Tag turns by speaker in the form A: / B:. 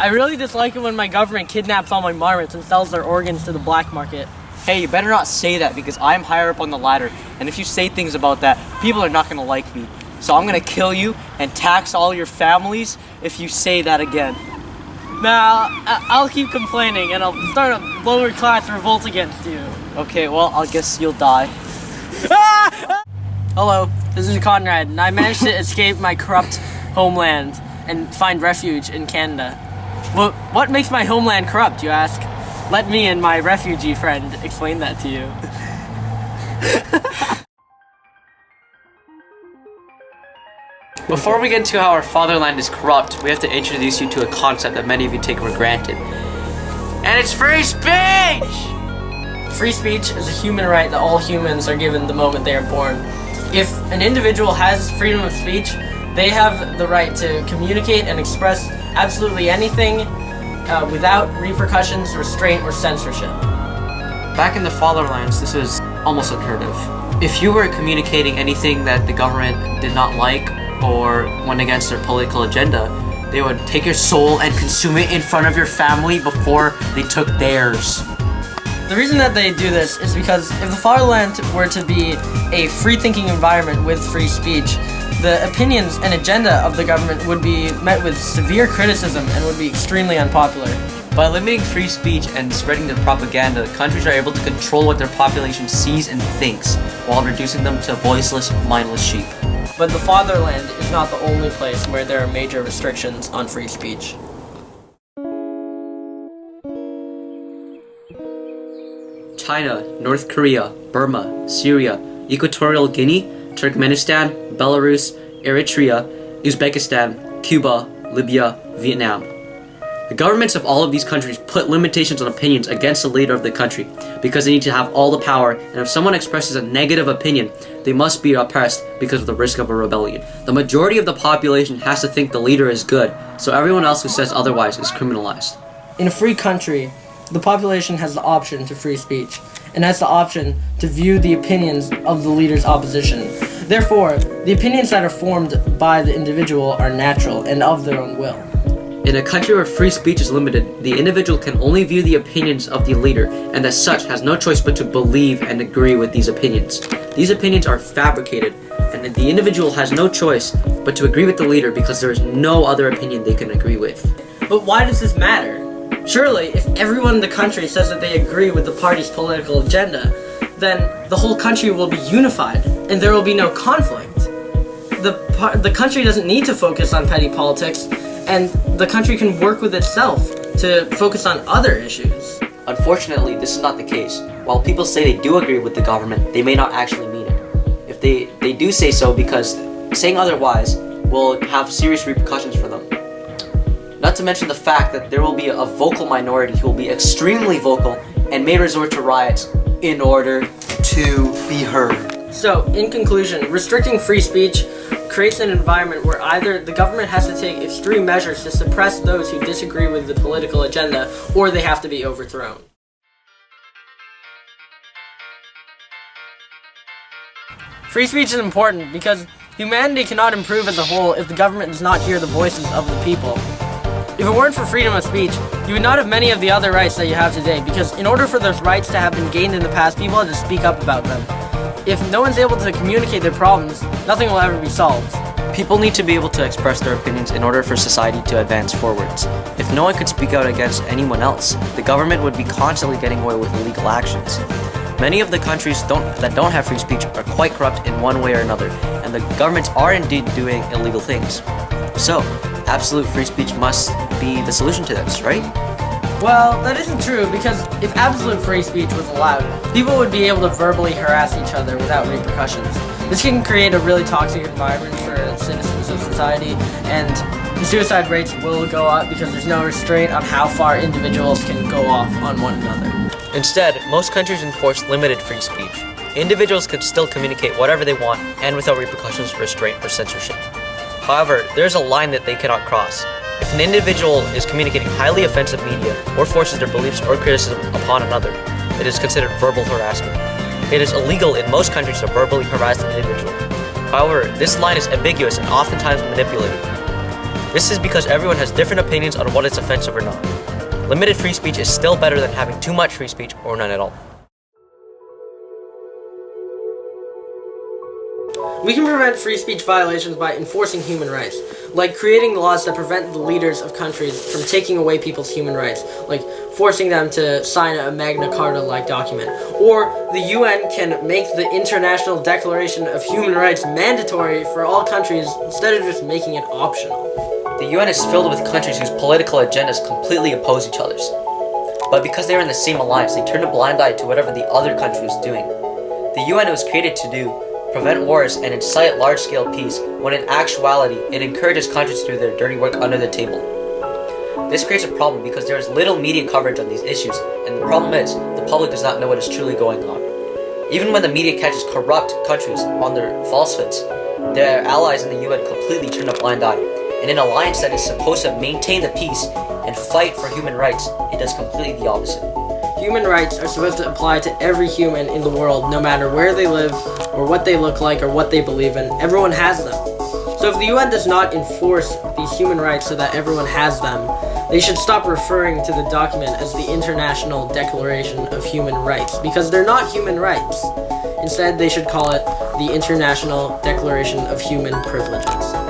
A: I really dislike it when my government kidnaps all my marmots and sells their organs to the black market.
B: Hey, you better not say that because I'm higher up on the ladder, and if you say things about that, people are not gonna like me. So I'm gonna kill you and tax all your families if you say that again.
A: Nah, I'll keep complaining and I'll start a lower class revolt against you.
B: Okay, well, I guess you'll die.
A: Hello, this is Conrad, and I managed to escape my corrupt homeland and find refuge in Canada. Well, what makes my homeland corrupt, you ask? Let me and my refugee friend explain that to you.
B: Before we get into how our fatherland is corrupt, we have to introduce you to a concept that many of you take for granted. And it's free speech!
A: Free speech is a human right that all humans are given the moment they are born. If an individual has freedom of speech, they have the right to communicate and express absolutely anything without repercussions, restraint, or censorship.
B: Back in the fatherlands, this was almost unheard of. If you were communicating anything that the government did not like or went against their political agenda, they would take your soul and consume it in front of your family before they took theirs.
A: The reason that they do this is because if the fatherland were to be a free-thinking environment with free speech, the opinions and agenda of the government would be met with severe criticism and would be extremely unpopular.
B: By limiting free speech and spreading the propaganda, countries are able to control what their population sees and thinks, while reducing them to voiceless, mindless sheep.
A: But the fatherland is not the only place where there are major restrictions on free speech.
B: China, North Korea, Burma, Syria, Equatorial Guinea, Turkmenistan, Belarus, Eritrea, Uzbekistan, Cuba, Libya, Vietnam. The governments of all of these countries put limitations on opinions against the leader of the country because they need to have all the power, and if someone expresses a negative opinion, they must be oppressed because of the risk of a rebellion. The majority of the population has to think the leader is good, so everyone else who says otherwise is criminalized.
A: In a free country, the population has the option to free speech, and has the option to view the opinions of the leader's opposition. Therefore, the opinions that are formed by the individual are natural and of their own will.
B: In a country where free speech is limited, the individual can only view the opinions of the leader, and as such has no choice but to believe and agree with these opinions. These opinions are fabricated, and the individual has no choice but to agree with the leader because there is no other opinion they can agree with.
A: But why does this matter? Surely, if everyone in the country says that they agree with the party's political agenda, then the whole country will be unified, and there will be no conflict. The country doesn't need to focus on petty politics, and the country can work with itself to focus on other issues.
B: Unfortunately, this is not the case. While people say they do agree with the government, they may not actually mean it. If they do say so because saying otherwise will have serious repercussions for them. Not to mention the fact that there will be a vocal minority who will be extremely vocal and may resort to riots in order to be heard.
A: So, in conclusion, restricting free speech creates an environment where either the government has to take extreme measures to suppress those who disagree with the political agenda, or they have to be overthrown. Free speech is important because humanity cannot improve as a whole if the government does not hear the voices of the people. If it weren't for freedom of speech, you would not have many of the other rights that you have today, because in order for those rights to have been gained in the past, people had to speak up about them. If no one's able to communicate their problems, nothing will ever be solved.
B: People need to be able to express their opinions in order for society to advance forwards. If no one could speak out against anyone else, the government would be constantly getting away with illegal actions. Many of the countries that don't have free speech are quite corrupt in one way or another, and the governments are indeed doing illegal things. So, absolute free speech must be the solution to this, right?
A: Well, that isn't true, because if absolute free speech was allowed, people would be able to verbally harass each other without repercussions. This can create a really toxic environment for citizens of society, and the suicide rates will go up because there's no restraint on how far individuals can go off on one another.
B: Instead, most countries enforce limited free speech. Individuals can still communicate whatever they want and without repercussions, restraint, or censorship. However, there's a line that they cannot cross. If an individual is communicating highly offensive media or forces their beliefs or criticism upon another, it is considered verbal harassment. It is illegal in most countries to verbally harass an individual. However, this line is ambiguous and oftentimes manipulated. This is because everyone has different opinions on what is offensive or not. Limited free speech is still better than having too much free speech or none at all.
A: We can prevent free speech violations by enforcing human rights, like creating laws that prevent the leaders of countries from taking away people's human rights, like forcing them to sign a Magna Carta-like document. Or the UN can make the International Declaration of Human Rights mandatory for all countries instead of just making it optional.
B: The UN is filled with countries whose political agendas completely oppose each other's. But because they are in the same alliance, they turn a blind eye to whatever the other country is doing. The UN was created to do prevent wars and incite large-scale peace, when in actuality, it encourages countries to do their dirty work under the table. This creates a problem because there is little media coverage on these issues, and the problem is, the public does not know what is truly going on. Even when the media catches corrupt countries on their falsehoods, their allies in the UN completely turn a blind eye. In an alliance that is supposed to maintain the peace and fight for human rights, it does completely the opposite.
A: Human rights are supposed to apply to every human in the world, no matter where they live, or what they look like, or what they believe in. Everyone has them. So if the UN does not enforce these human rights so that everyone has them, they should stop referring to the document as the International Declaration of Human Rights, because they're not human rights. Instead, they should call it the International Declaration of Human Privileges.